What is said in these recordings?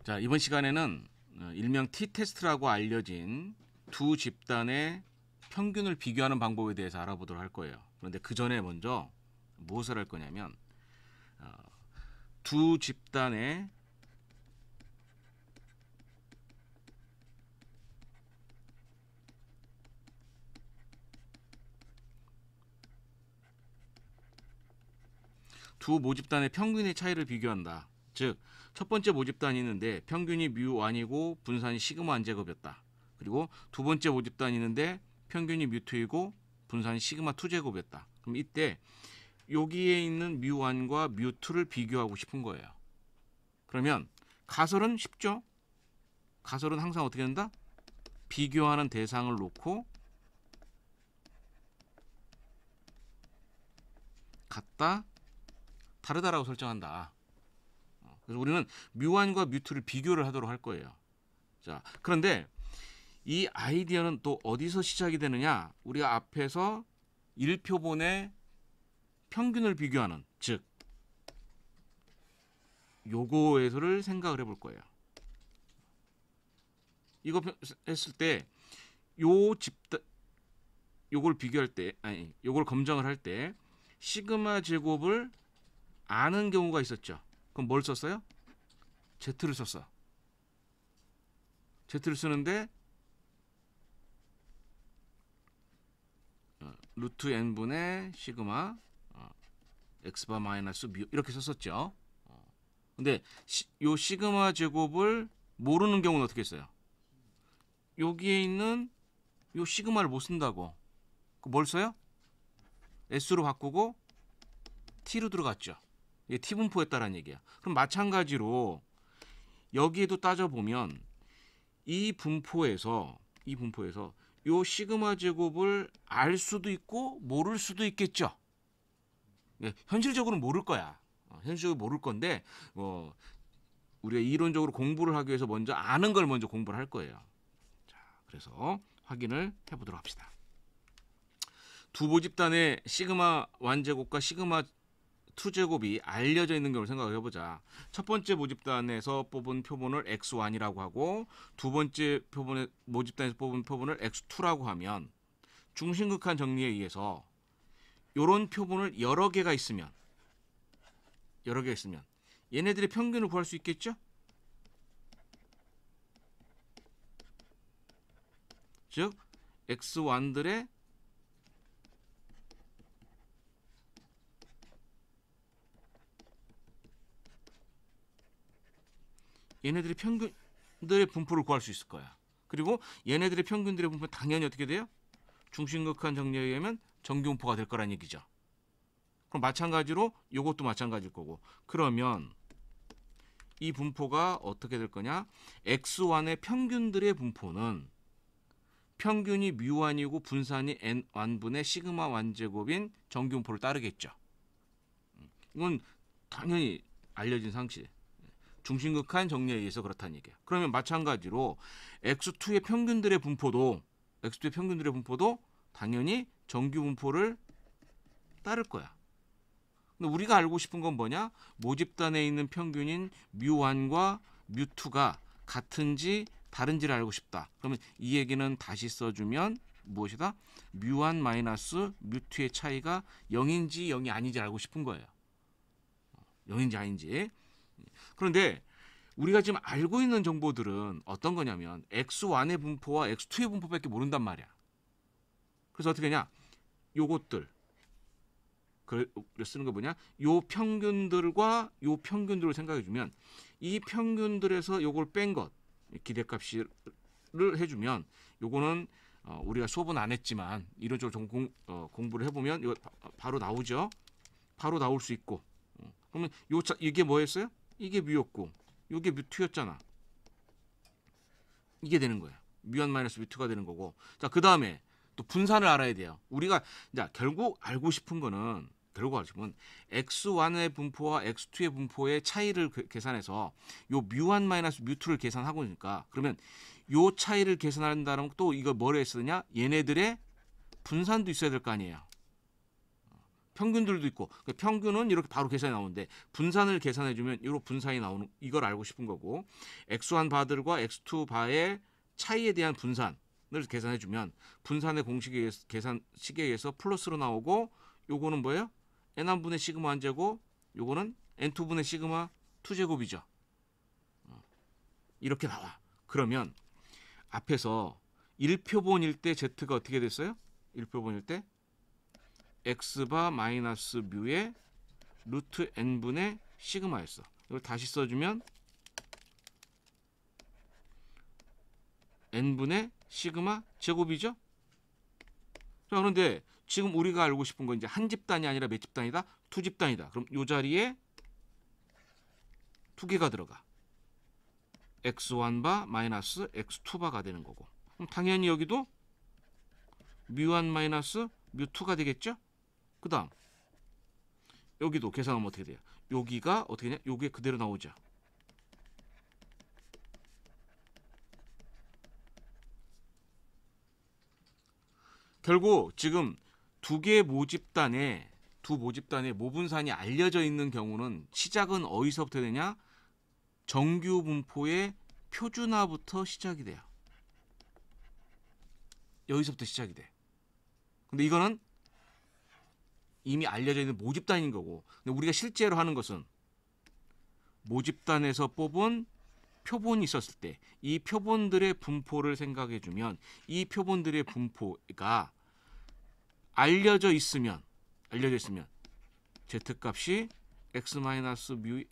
자, 이번 시간에는 일명 t-테스트라고 알려진 두 집단의 평균을 비교하는 방법에 대해서 알아보도록 할 거예요. 그런데 그 전에 먼저 무엇을 할 거냐면 두 집단의 두 모집단의 평균의 차이를 비교한다. 즉, 첫 번째 모집단이 있는데 평균이 뮤1이고 분산이 시그마 1제곱이었다. 그리고 두 번째 모집단이 있는데 평균이 뮤2이고 분산이 시그마 2제곱이었다. 그럼 이때 여기에 있는 뮤1과 뮤2를 비교하고 싶은 거예요. 그러면 가설은 쉽죠? 가설은 항상 어떻게 된다? 비교하는 대상을 놓고 같다, 다르다라고 설정한다. 그래서 우리는 뮤1과 뮤2를 비교를 하도록 할 거예요. 자, 그런데 이 아이디어는 또 어디서 시작이 되느냐? 우리가 앞에서 1표본의 평균을 비교하는, 즉 요거에서를 생각을 해볼 거예요. 이거 했을 때 요 집단 요걸 비교할 때, 아니 요걸 검정을 할 때 시그마 제곱을 아는 경우가 있었죠. 그럼 뭘 썼어요? Z를 썼어. Z를 쓰는데 루트 n분의 시그마 x바 마이너스 뮤 이렇게 썼었죠. 근데 요 시그마 제곱을 모르는 경우는 어떻게 했어요? 여기에 있는 요 시그마를 못 쓴다고. 뭘 써요? S로 바꾸고 T로 들어갔죠. 이게 T 분포였다라는 얘기야. 그럼 마찬가지로 여기에도 따져보면 이 분포에서 요 시그마 제곱을 알 수도 있고 모를 수도 있겠죠. 현실적으로는 모를 거야. 현실적으로 모를 건데 우리가 이론적으로 공부를 하기 위해서 먼저 아는 걸 먼저 공부를 할 거예요. 자, 그래서 확인을 해보도록 합시다. 두 모집단의 시그마 1제곱과 시그마 2제곱이 알려져 있는 경우를 생각을 해보자. 첫 번째 모집단에서 뽑은 표본을 x1이라고 하고 두 번째 모집단에서 뽑은 표본을 x2라고 하면 중심극한 정리에 의해서 이런 표본을 여러 개가 있으면 얘네들의 평균을 구할 수 있겠죠? 즉 x1들의 얘네들의 평균들의 분포를 구할 수 있을 거야. 그리고 얘네들의 평균들의 분포는 당연히 어떻게 돼요? 중심극한 정리에 의하면 정규분포가 될 거란 얘기죠. 그럼 마찬가지로 이것도 마찬가지일 거고. 그러면 이 분포가 어떻게 될 거냐? x1의 평균들의 분포는 평균이 뮤1이고 분산이 n1분의 시그마 1제곱인 정규분포를 따르겠죠. 이건 당연히 알려진 상식. 중심극한 정리에 의해서 그렇다는 얘기야. 그러면 마찬가지로 x2의 평균들의 분포도 당연히 정규 분포를 따를 거야. 근데 우리가 알고 싶은 건 뭐냐? 모집단에 있는 평균인 뮤1과 뮤2가 같은지 다른지를 알고 싶다. 그러면 이 얘기는 다시 써주면 무엇이다? 뮤1 마이너스 뮤2의 차이가 0인지 0이 아닌지 알고 싶은 거예요. 0인지 아닌지. 그런데 우리가 지금 알고 있는 정보들은 어떤 거냐면 x1의 분포와 x2의 분포밖에 모른단 말이야. 그래서 어떻게 하냐? 요것들 쓰는 거 뭐냐? 요 평균들과 요 평균들을 생각해 주면 이 평균들에서 요걸 뺀 것 기대값을 해주면 요거는 우리가 수업은 안 했지만 이론적으로 공부를 해보면 이거 바로 나오죠. 바로 나올 수 있고. 그러면 이게 뭐였어요? 이게 뮤였고 이게 뮤2였잖아. 이게 되는 거야. 뮤1 마이너스 뮤2가 되는 거고. 자, 그 다음에 또 분산을 알아야 돼요. 우리가 결국 알고 싶은 거는 x1의 분포와 x2의 분포의 차이를 계산해서 요 뮤1 마이너스 뮤2를 계산하고 있으니까 그러면 요 차이를 계산한다면 또 이거 뭐를 했으냐? 얘네들의 분산도 있어야 될 거 아니에요. 평균들도 있고 그 평균은 이렇게 바로 계산이 나오는데 분산을 계산해주면 이런 분산이 나오는 이걸 알고 싶은 거고 x1 바들과 x2 바의 차이에 대한 분산을 계산해주면 분산의 공식에 의해서, 계산식에 의해서 플러스로 나오고 요거는 뭐예요? n1분의 시그마 1제곱 요거는 n2분의 시그마 2제곱이죠. 이렇게 나와. 그러면 앞에서 1표본일 때 z가 어떻게 됐어요? 1표본일 때 x바 마이너스 뮤의 루트 n분의 시그마였어. 이걸 다시 써주면 n분의 시그마 제곱이죠. 자, 그런데 지금 우리가 알고 싶은 건 이제 한 집단이 아니라 몇 집단이다? 두 집단이다. 그럼 이 자리에 두 개가 들어가. x1바 마이너스 x2바가 되는 거고. 그럼 당연히 여기도 뮤1 마이너스 뮤2가 되겠죠? 그 다음 여기도 계산하면 어떻게 돼요? 여기가 어떻게 되냐? 여기에 그대로 나오죠. 결국 지금 두 모집단의 모분산이 알려져 있는 경우는 시작은 어디서부터 되냐? 정규 분포의 표준화부터 시작이 돼요. 여기서부터 시작이 돼. 근데 이거는 이미 알려져 있는 모집단인 거고, 근데 우리가 실제로 하는 것은 모집단에서 뽑은 표본이 있었을 때 이 표본들의 분포를 생각해 주면 이 표본들의 분포가 알려져 있으면 z값이 x-뮤의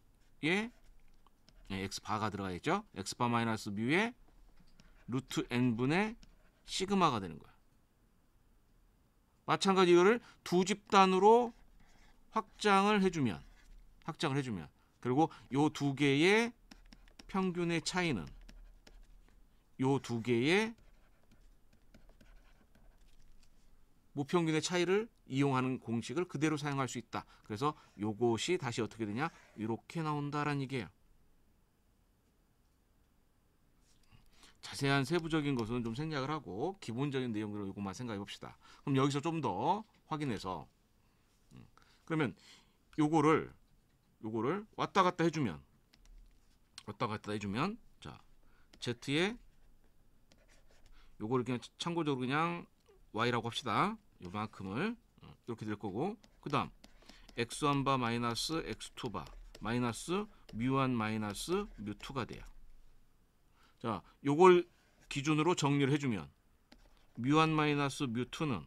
x바가 들어가겠죠. x바 마이너스 뮤의 루트 n분의 시그마가 되는 거야. 마찬가지 이거를 두 집단으로 확장을 해주면 그리고 요 두 개의 평균의 차이는 요 두 개의 모평균의 차이를 이용하는 공식을 그대로 사용할 수 있다. 그래서 요것이 다시 어떻게 되냐? 이렇게 나온다라는 얘기예요. 자세한 세부적인 것은 좀 생략을 하고 기본적인 내용으로 이것만 생각해 봅시다. 그럼 여기서 좀 더 확인해서 그러면 요거를 왔다 갔다 해주면 자 z에 요거를 그냥 참고적으로 그냥 y라고 합시다. 요만큼을 이렇게 될 거고 그 다음 x1바 마이너스 x2바 마이너스 뮤1 마이너스 뮤2가 돼요. 자, 요걸 기준으로 정리를 해주면 뮤1 마이너스 뮤2는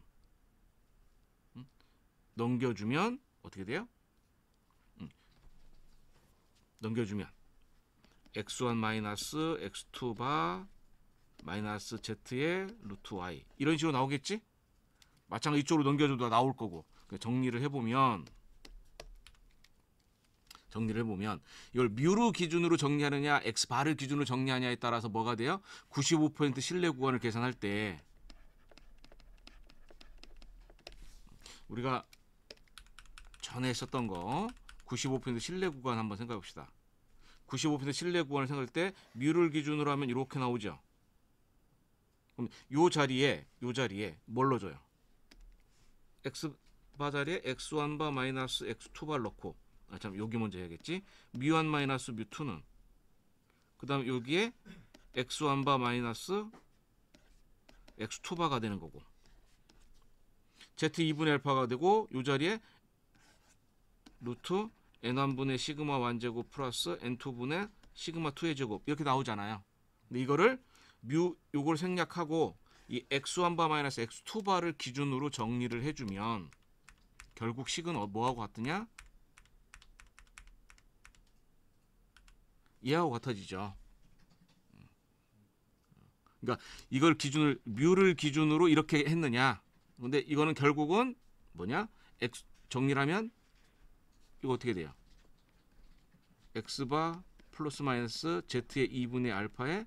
넘겨주면 어떻게 돼요? 넘겨주면 x1 마이너스 x2바 마이너스 z의 루트 y 이런 식으로 나오겠지? 마찬가지 이쪽으로 넘겨줘도 나올 거고 정리를 해보면 이걸 뮤를 기준으로 정리하느냐 x바를 기준으로 정리하냐에 따라서 뭐가 돼요? 95% 신뢰 구간을 계산할 때 우리가 전에 했었던 거 95% 신뢰 구간 한번 생각해 봅시다. 95% 신뢰 구간을 생각할 때 뮤를 기준으로 하면 이렇게 나오죠. 그럼 요 자리에 뭘 넣어줘요? x바 자리에 x1바 마이너스 x2바를 넣고 여기 먼저 해야겠지. 뮤1 마이너스 뮤2는 그 다음 여기에 x1바 마이너스 x2바가 되는 거고 z2분의 알파가 되고 요 자리에 루트 n1분의 시그마 1제곱 플러스 n2분의 시그마 2의 제곱 이렇게 나오잖아요. 근데 이거를 요걸 생략하고 이 x1바 마이너스 x2바를 기준으로 정리를 해주면 결국 식은 뭐하고 같으냐? 얘하고 같아지죠. 그러니까 이걸 기준을 뮤를 기준으로 이렇게 했느냐? 근데 이거는 결국은 뭐냐? x 정리를 하면 이거 어떻게 돼요? x바 플러스 마이너스 z의 2분의 알파에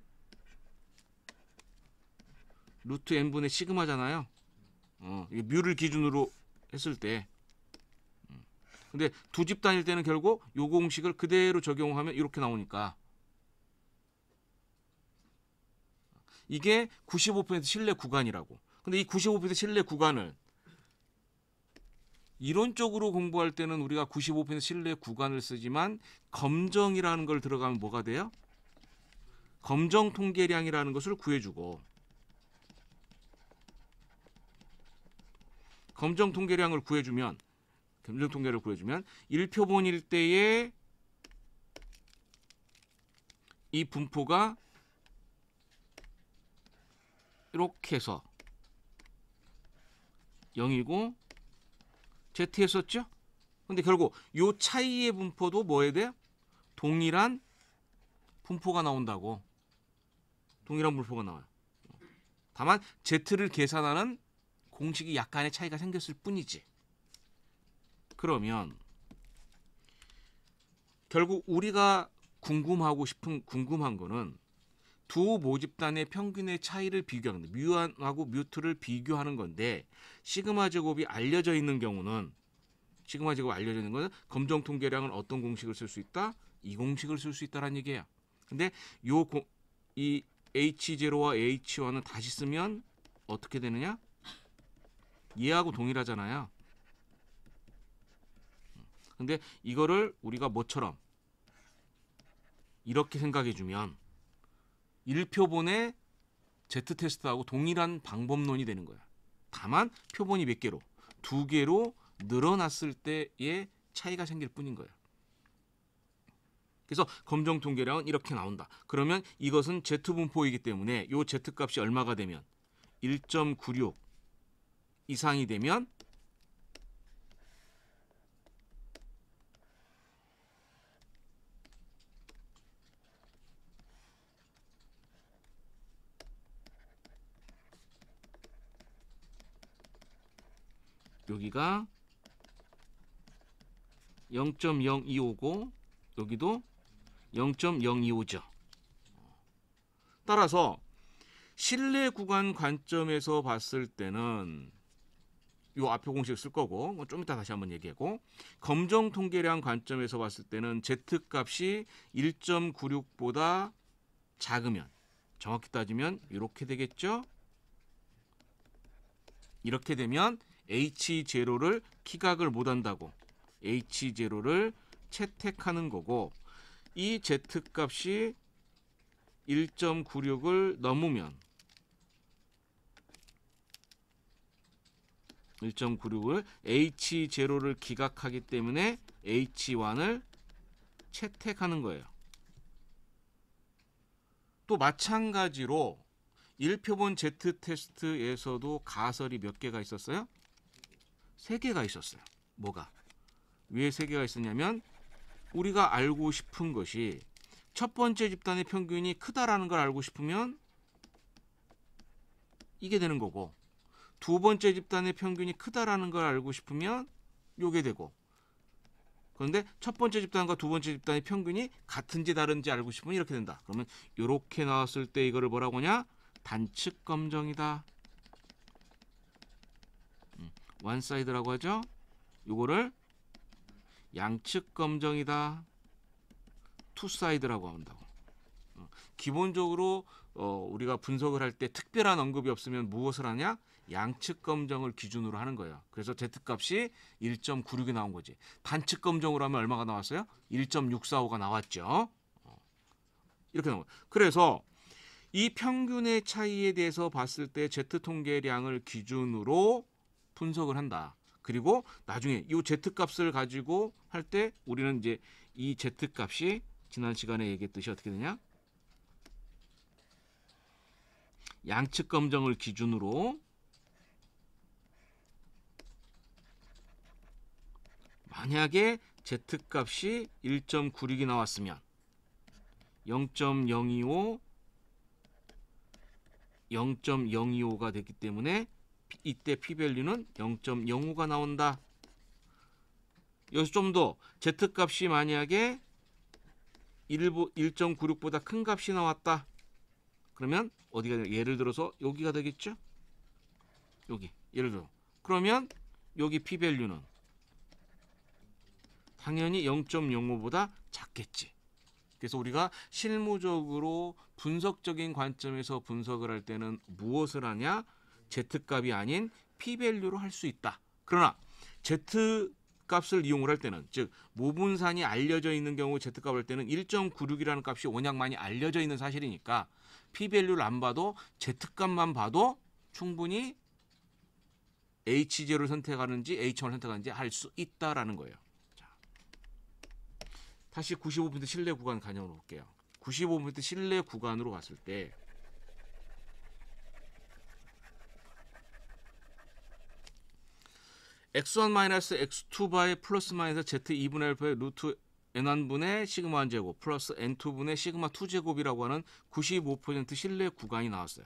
루트 n분의 시그마잖아요. 이게 뮤를 기준으로 했을 때 근데 두 집단일 때는 결국 요 공식을 그대로 적용하면 이렇게 나오니까 이게 95% 신뢰 구간이라고. 근데 이 95% 신뢰 구간을 이론적으로 공부할 때는 우리가 95% 신뢰 구간을 쓰지만 검정이라는 걸 들어가면 뭐가 돼요? 검정 통계량이라는 것을 구해주고 검정 통계를 구해주면 1표본일 때에 이 분포가 이렇게 해서 0이고 Z였었죠? 근데 결국 요 차이의 분포도 뭐 해야 돼요? 동일한 분포가 나온다고. 동일한 분포가 나와요. 다만 Z를 계산하는 공식이 약간의 차이가 생겼을 뿐이지. 그러면 결국 우리가 궁금한 거는 두 모집단의 평균의 차이를 비교하는 뮤1하고 뮤2를 비교하는 건데 시그마 제곱이 알려져 있는 경우는 검정 통계량은 어떤 공식을 쓸 수 있다? 이 공식을 쓸 수 있다라는 얘기예요. 근데 이 H0와 H1은 다시 쓰면 어떻게 되느냐? 얘하고 동일하잖아요. 근데 이거를 우리가 뭐처럼 이렇게 생각해 주면 1표본의 Z테스트하고 동일한 방법론이 되는 거야. 다만 표본이 몇 개로? 2개로 늘어났을 때의 차이가 생길 뿐인 거예요. 그래서 검정 통계량은 이렇게 나온다. 그러면 이것은 Z분포이기 때문에 이 Z값이 얼마가 되면 1.96 이상이 되면 여기가 0.025고 여기도 0.025죠. 따라서 신뢰 구간 관점에서 봤을 때는 요 앞에 공식 쓸 거고 좀 이따 다시 한번 얘기하고 검정 통계량 관점에서 봤을 때는 Z값이 1.96보다 작으면 정확히 따지면 이렇게 되겠죠. 이렇게 되면 H0를 기각을 못한다고 H0를 채택하는 거고 이 Z값이 1.96을 넘으면 1.96을 H0를 기각하기 때문에 H1을 채택하는 거예요. 또 마찬가지로 1표본 Z테스트에서도 가설이 몇 개가 있었어요? 3개가 있었어요. 뭐가? 왜 3개가 있었냐면 우리가 알고 싶은 것이 첫 번째 집단의 평균이 크다라는 걸 알고 싶으면 이게 되는 거고 두 번째 집단의 평균이 크다라는 걸 알고 싶으면 요게 되고 그런데 첫 번째 집단과 두 번째 집단의 평균이 같은지 다른지 알고 싶으면 이렇게 된다. 그러면 이렇게 나왔을 때 이거를 뭐라고 하냐? 단측 검정이다. 원사이드라고 하죠. 요거를 양측 검정이다. 투사이드라고 한다고. 기본적으로 우리가 분석을 할 때 특별한 언급이 없으면 무엇을 하냐? 양측 검정을 기준으로 하는 거예요. 그래서 Z값이 1.96이 나온 거지. 단측 검정으로 하면 얼마가 나왔어요? 1.645가 나왔죠. 이렇게 나온 거예요. 그래서 이 평균의 차이에 대해서 봤을 때 Z통계량을 기준으로 분석을 한다. 그리고 나중에 이 Z값을 가지고 할 때 우리는 이제 이 Z값이 지난 시간에 얘기했듯이 어떻게 되냐? 양측 검정을 기준으로 만약에 Z값이 1.96이 나왔으면 0.025 0.025가 됐기 때문에 이때 P밸류는 0.05가 나온다. 여기서 좀 더 Z값이 만약에 1.96보다 큰 값이 나왔다. 그러면 어디가 되냐? 예를 들어서 여기가 되겠죠? 여기 예를 들어 그러면 여기 P밸류는 당연히 0.05보다 작겠지. 그래서 우리가 실무적으로 분석적인 관점에서 분석을 할 때는 무엇을 하냐? Z값이 아닌 P밸류로 할 수 있다. 그러나 Z 값을 이용을 할 때는, 즉 모분산이 알려져 있는 경우 Z 값을 할 때는 1.96이라는 값이 워낙 많이 알려져 있는 사실이니까 P-밸류를 안 봐도 Z 값만 봐도 충분히 H0를 선택하는지 H1을 선택하는지 할 수 있다라는 거예요. 자, 다시 95% 신뢰 구간 가정으로 볼게요. 95% 신뢰 구간으로 갔을 때 x1-x2바의 플러스 마이너스 z2분의 알파의 루트 n1분의 시그마 1제곱 플러스 n2분의 시그마 2제곱이라고 하는 95% 신뢰 구간이 나왔어요.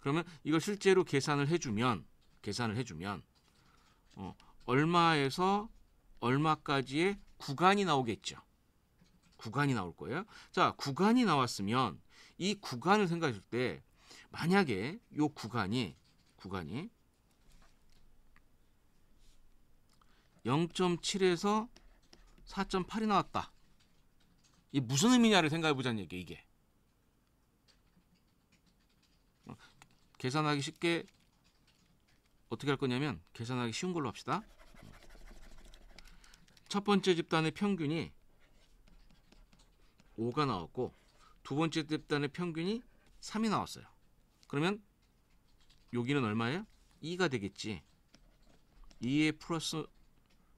그러면 이걸 실제로 계산을 해주면 얼마에서 얼마까지의 구간이 나오겠죠. 구간이 나올 거예요. 자, 구간이 나왔으면 이 구간을 생각했을 때 만약에 이 구간이 0.7에서 4.8이 나왔다. 이게 무슨 의미냐를 생각해 보자는 얘기예요. 이게 계산하기 쉽게 어떻게 할 거냐면 계산하기 쉬운 걸로 합시다. 첫 번째 집단의 평균이 5가 나왔고 두 번째 집단의 평균이 3이 나왔어요. 그러면 여기는 얼마예요? 2가 되겠지. 2에 플러스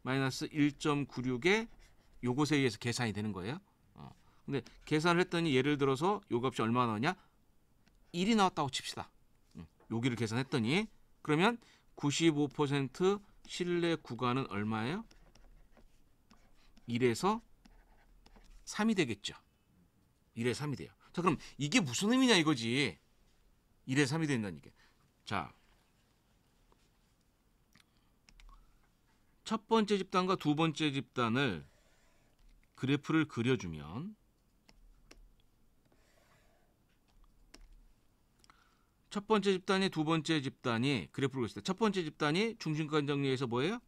마이너스 1.96에 요것에 의해서 계산이 되는 거예요. 근데 계산을 했더니 예를 들어서 요 값이 얼마 나오냐? 1이 나왔다고 칩시다. 여기를 계산했더니 그러면 95% 신뢰 구간은 얼마예요? 1에서 3이 되겠죠. 1에서 3이 돼요. 자, 그럼 이게 무슨 의미냐 이거지. 1에서 3이 된다는 얘기. 자, 첫 번째 집단과 두 번째 집단을 그래프를 그려주면 첫 번째 집단이 두 번째 집단이 그래프를 그렸을 때 첫 번째 집단이 중심간 정리에서 뭐예요?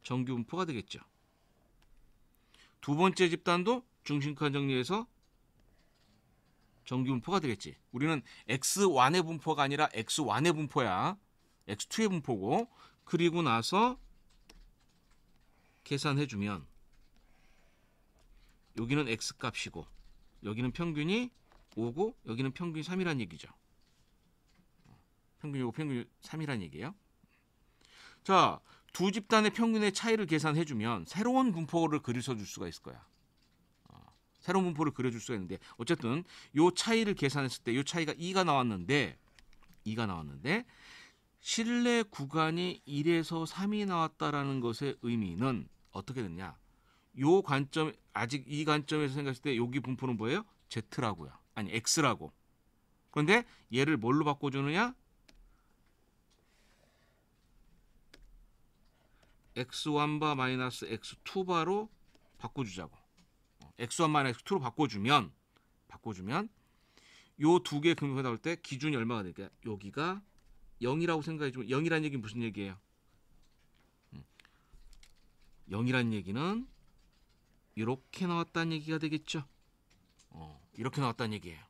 정규 분포가 되겠죠. 두 번째 집단도 중심간 정리에서 정규 분포가 되겠지. 우리는 X1의 분포가 아니라 X1의 분포야. X2의 분포고. 그리고 나서 계산해주면 여기는 X값이고 여기는 평균이 5고 여기는 평균이 3이란 얘기죠. 평균이 5, 평균이 3이란 얘기예요. 자, 두 집단의 평균의 차이를 계산해주면 새로운 분포를 그려줄 수가 있을 거야. 새로운 분포를 그려줄 수가 있는데 어쨌든 요 차이를 계산했을 때 요 차이가 2가 나왔는데 신뢰 구간이 1에서 3이 나왔다라는 것의 의미는 어떻게 됐냐? 요 관점 아직 이 관점에서 생각했을 때 여기 분포는 뭐예요? Z라고요. 아니 X라고. 그런데 얘를 뭘로 바꿔주느냐? X1바 마이너스 X2바로 바꿔주자고. X1 마이너스 X2로 바꿔주면 요 두 개 근거가 나올 때 기준이 얼마가 될까요? 여기가 0이라고 생각해주면 0이라는 얘기는 무슨 얘기예요? 0이라는 얘기는 이렇게 나왔다는 얘기가 되겠죠. 이렇게 나왔다는 얘기예요.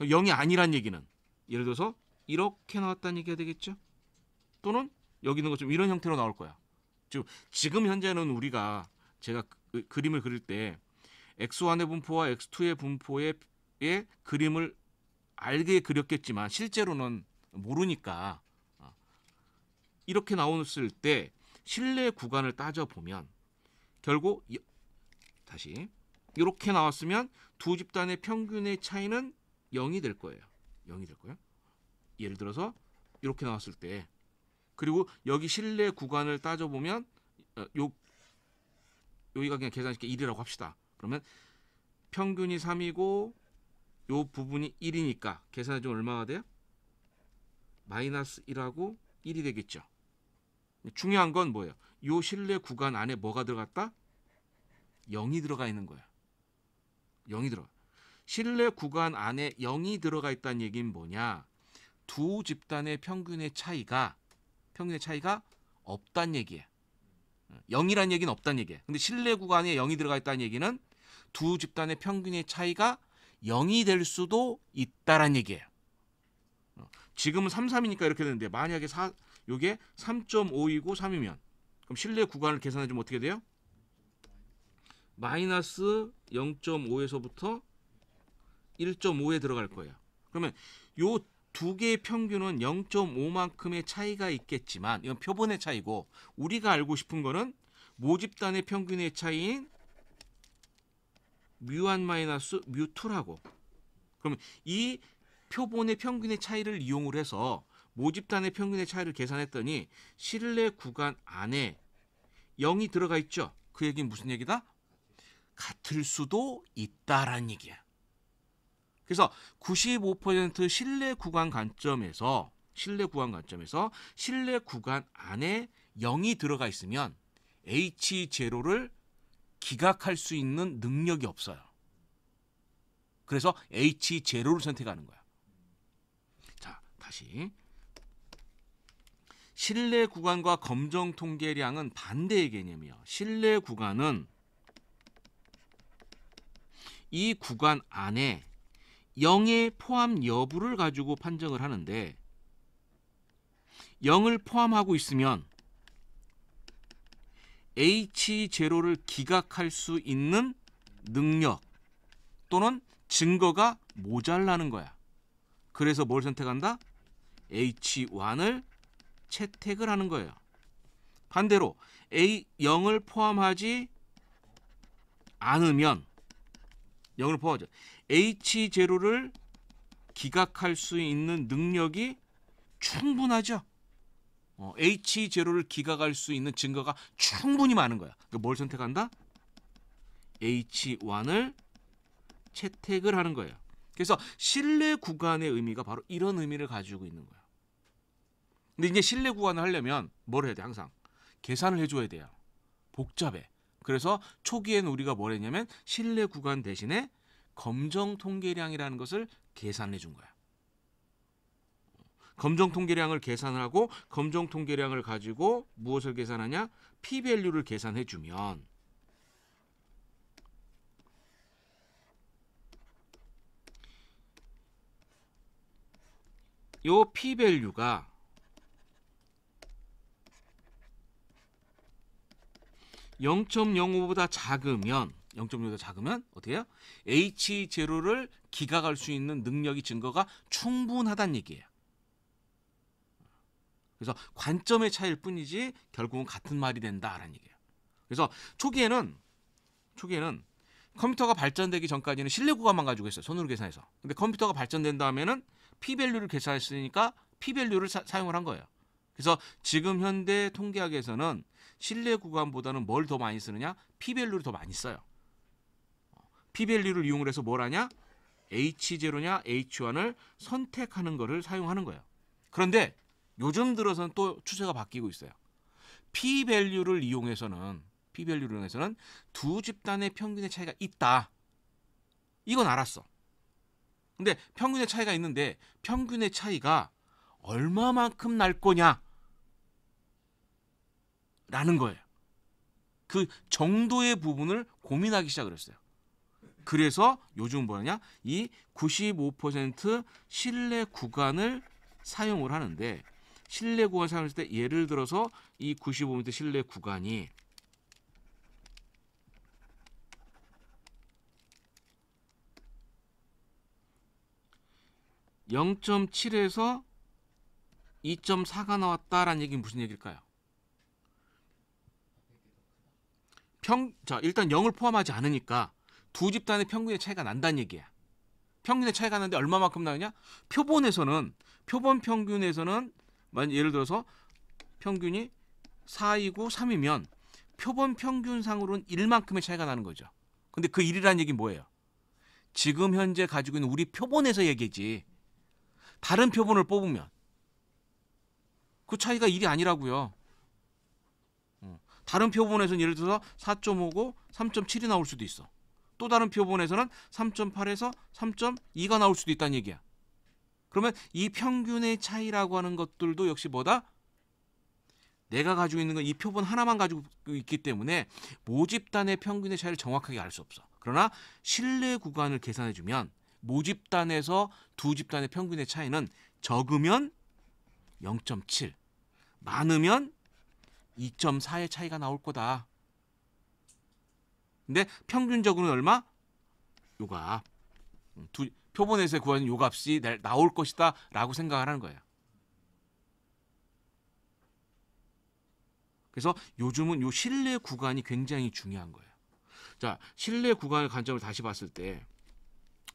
0이 아니란 얘기는 예를 들어서 이렇게 나왔다는 얘기가 되겠죠. 또는 여기 있는 것처럼 이런 형태로 나올 거야. 지금 현재는 우리가 제가 그림을 그릴 때 X1의 분포와 X2의 분포의 그림을 알게 그렸겠지만 실제로는 모르니까 이렇게 나왔을 때 신뢰 구간을 따져보면 결국 다시 이렇게 나왔으면 두 집단의 평균의 차이는 0이 될 거예요. 0이 될 거예요. 예를 들어서 이렇게 나왔을 때 그리고 여기 신뢰 구간을 따져보면 여기가 그냥 계산식의 1이라고 합시다. 그러면 평균이 3이고 요 부분이 1이니까 계산해주면 얼마가 돼요? 마이너스 1하고 1이 되겠죠. 중요한 건 뭐예요? 요 신뢰 구간 안에 뭐가 들어갔다? 0이 들어가 있는 거예요. 0이 들어가. 신뢰 구간 안에 0이 들어가 있다는 얘기는 뭐냐? 두 집단의 평균의 차이가 없다는 얘기예요. 0이라는 얘기는 없다는 얘기예요. 근데 신뢰 구간에 0이 들어가 있다는 얘기는 두 집단의 평균의 차이가 0이 될 수도 있다란 얘기예요. 지금은 3, 3이니까 이렇게 되는데 만약에 요게 3.5이고 3이면 그럼 실내 구간을 계산해 주면 어떻게 돼요? 마이너스 0.5에서부터 1.5에 들어갈 거예요. 그러면 요 두 개의 평균은 0.5만큼의 차이가 있겠지만 이건 표본의 차이고 우리가 알고 싶은 거는 모집단의 평균의 차이인 뮤1 마이너스 뮤2라고. 그러면 이 표본의 평균의 차이를 이용을 해서 모집단의 평균의 차이를 계산했더니 실내 구간 안에 0이 들어가 있죠. 그 얘기는 무슨 얘기다? 같을 수도 있다라는 얘기야. 그래서 95% 실내 구간 관점에서 실내 구간 안에 0이 들어가 있으면 H0를 기각할 수 있는 능력이 없어요. 그래서 H0를 선택하는 거야. 자, 다시. 실내 구간과 검정 통계량은 반대의 개념이에요. 실내 구간은 이 구간 안에 0의 포함 여부를 가지고 판정을 하는데 0을 포함하고 있으면 H0를 기각할 수 있는 능력 또는 증거가 모자라는 거야. 그래서 뭘 선택한다? H1을 채택을 하는 거예요. 반대로 0을 포함하지 않으면 H0를 기각할 수 있는 능력이 충분하죠. H0를 기각할 수 있는 증거가 충분히 많은 거야. 그러니까 뭘 선택한다? H1을 채택을 하는 거예요. 그래서 실내 구간의 의미가 바로 이런 의미를 가지고 있는 거야. 근데 이제 실내 구간을 하려면 뭘 해야 돼? 항상 계산을 해줘야 돼요. 복잡해. 그래서 초기에는 우리가 뭘 했냐면 실내 구간 대신에 검정 통계량이라는 것을 계산해 준 거야. 검정 통계량을 계산하고 검정 통계량을 가지고 무엇을 계산하냐? P-밸류를 계산해 주면 요 P-밸류가 0.05보다 작으면 어떻게 해요? H0를 기각할 수 있는 능력이 증거가 충분하다는 얘기예요. 그래서 관점의 차이일 뿐이지 결국은 같은 말이 된다라는 얘기예요. 그래서 초기에는 컴퓨터가 발전되기 전까지는 실내 구간만 가지고 있어요. 손으로 계산해서. 근데 컴퓨터가 발전된 다음에는 P-밸류를 계산했으니까 P-밸류를 사용을 한 거예요. 그래서 지금 현대 통계학에서는 실내 구간보다는 뭘 더 많이 쓰느냐? P-밸류를 더 많이 써요. P-밸류를 이용을 해서 뭘 하냐? H0냐 H1을 선택하는 것을 사용하는 거예요. 그런데 요즘 들어서는 또 추세가 바뀌고 있어요. P-밸류를 이용해서는 두 집단의 평균의 차이가 있다. 이건 알았어. 근데 평균의 차이가 있는데 평균의 차이가 얼마만큼 날 거냐? 라는 거예요. 그 정도의 부분을 고민하기 시작을 했어요. 그래서 요즘 뭐냐? 이 95% 실내 구간을 사용을 하는데 실내 구간 사용했을 때 예를 들어서 이 95% 실내 구간이 0.7에서 2.4가 나왔다라는 얘기는 무슨 얘기일까요? 자, 일단 0을 포함하지 않으니까 두 집단의 평균의 차이가 난다는 얘기야. 평균의 차이가 나는데 얼마만큼 나느냐? 표본 평균에서는 예를 들어서 평균이 4이고 3이면 표본 평균상으로는 1만큼의 차이가 나는 거죠. 근데 그 1이라는 얘기는 뭐예요? 지금 현재 가지고 있는 우리 표본에서 얘기지. 다른 표본을 뽑으면 그 차이가 1이 아니라고요. 다른 표본에서는 예를 들어서 4.5고 3.7이 나올 수도 있어. 또 다른 표본에서는 3.8에서 3.2가 나올 수도 있다는 얘기야. 그러면 이 평균의 차이라고 하는 것들도 역시 뭐다? 내가 가지고 있는 건 이 표본 하나만 가지고 있기 때문에 모집단의 평균의 차이를 정확하게 알 수 없어. 그러나 실내 구간을 계산해주면 모집단에서 두 집단의 평균의 차이는 적으면 0.7, 많으면 2.4의 차이가 나올 거다. 근데 평균적으로는 얼마? 요값. 표본에서 구하는 요값이 나올 것이다 라고 생각을 하는 거예요. 그래서 요즘은 요 신뢰 구간이 굉장히 중요한 거예요. 자, 신뢰 구간의 관점을 다시 봤을 때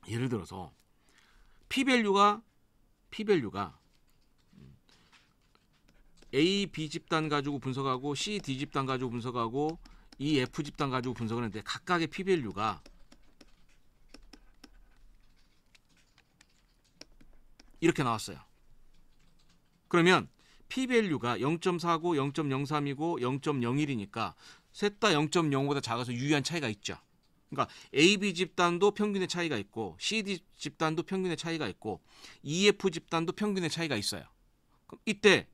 예를 들어서 P밸류가 A, B 집단 가지고 분석하고 C, D 집단 가지고 분석하고 E, F 집단 가지고 분석을 했는데 각각의 P밸류가 이렇게 나왔어요. 그러면 P밸류가 0.49, 0.03이고 0.01이니까 셋 다 0.05보다 작아서 유의한 차이가 있죠. 그러니까 A, B 집단도 평균의 차이가 있고 C, D 집단도 평균의 차이가 있고 E, F 집단도 평균의 차이가 있어요. 그럼 이때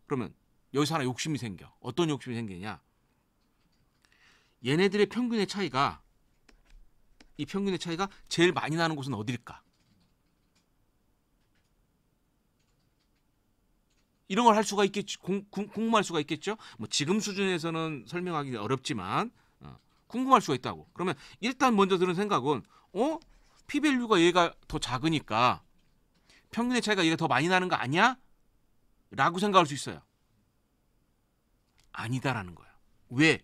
그러면 여기서 하나 욕심이 생겨. 어떤 욕심이 생기냐? 얘네들의 평균의 차이가 이 평균의 차이가 제일 많이 나는 곳은 어딜까? 이런 걸 할 수가 있겠죠. 궁금할 수가 있겠죠. 뭐 지금 수준에서는 설명하기 어렵지만 궁금할 수가 있다고. 그러면 일단 먼저 드는 생각은 P밸류가 얘가 더 작으니까 평균의 차이가 얘가 더 많이 나는 거 아니야? 라고 생각할 수 있어요. 아니다라는 거야. 왜?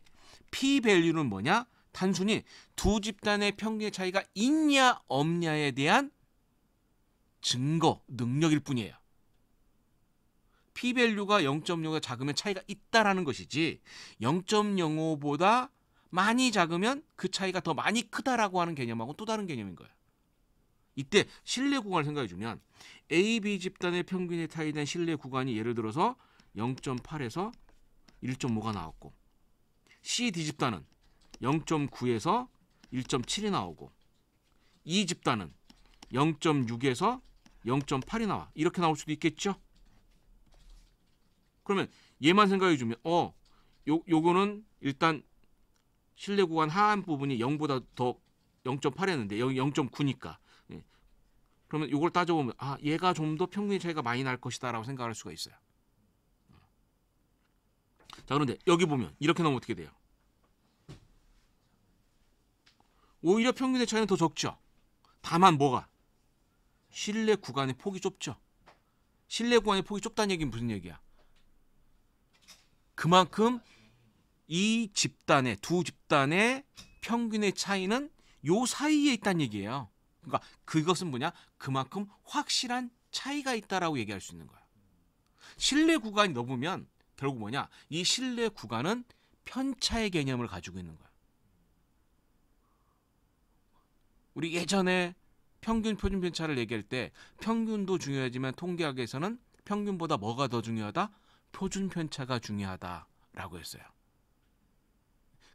P밸류는 뭐냐? 단순히 두 집단의 평균의 차이가 있냐 없냐에 대한 증거, 능력일 뿐이에요. P밸류가 0.05가 작으면 차이가 있다라는 것이지 0.05보다 많이 작으면 그 차이가 더 많이 크다라고 하는 개념하고 또 다른 개념인 거예요. 이때 신뢰 구간을 생각해 주면 A, B 집단의 평균의 차이에 대한 신뢰 구간이 예를 들어서 0.8에서 1.5가 나왔고 C, D 집단은 0.9에서 1.7이 나오고 E 집단은 0.6에서 0.8이 나와. 이렇게 나올 수도 있겠죠? 그러면 얘만 생각해 주면 요거는 일단 신뢰 구간 하한 부분이 0보다 더 0.8였는데 여기 0.9니까 그러면 요걸 따져보면 얘가 좀 더 평균의 차이가 많이 날 것이다 라고 생각할 수가 있어요. 자, 그런데 여기 보면 이렇게 나오면 어떻게 돼요? 오히려 평균의 차이는 더 적죠. 다만 뭐가? 신뢰 구간의 폭이 좁죠. 신뢰 구간의 폭이 좁다는 얘기는 무슨 얘기야? 그만큼 이 집단의 두 집단의 평균의 차이는 요 사이에 있다는 얘기예요. 그러니까 그것은 뭐냐? 그만큼 확실한 차이가 있다라고 얘기할 수 있는 거야. 신뢰 구간이 넓으면 결국 뭐냐? 이 신뢰 구간은 편차의 개념을 가지고 있는 거야. 우리 예전에 평균, 표준 편차를 얘기할 때 평균도 중요하지만 통계학에서는 평균보다 뭐가 더 중요하다? 표준 편차가 중요하다라고 했어요.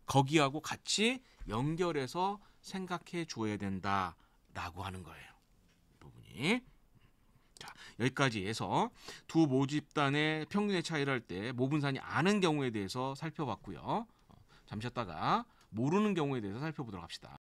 거기하고 같이 연결해서 생각해 줘야 된다라고 하는 거예요. 이 부분이. 자, 여기까지 해서 두 모집단의 평균의 차이를 할 때 모분산이 아는 경우에 대해서 살펴봤고요. 잠시 쉬었다가 모르는 경우에 대해서 살펴보도록 합시다.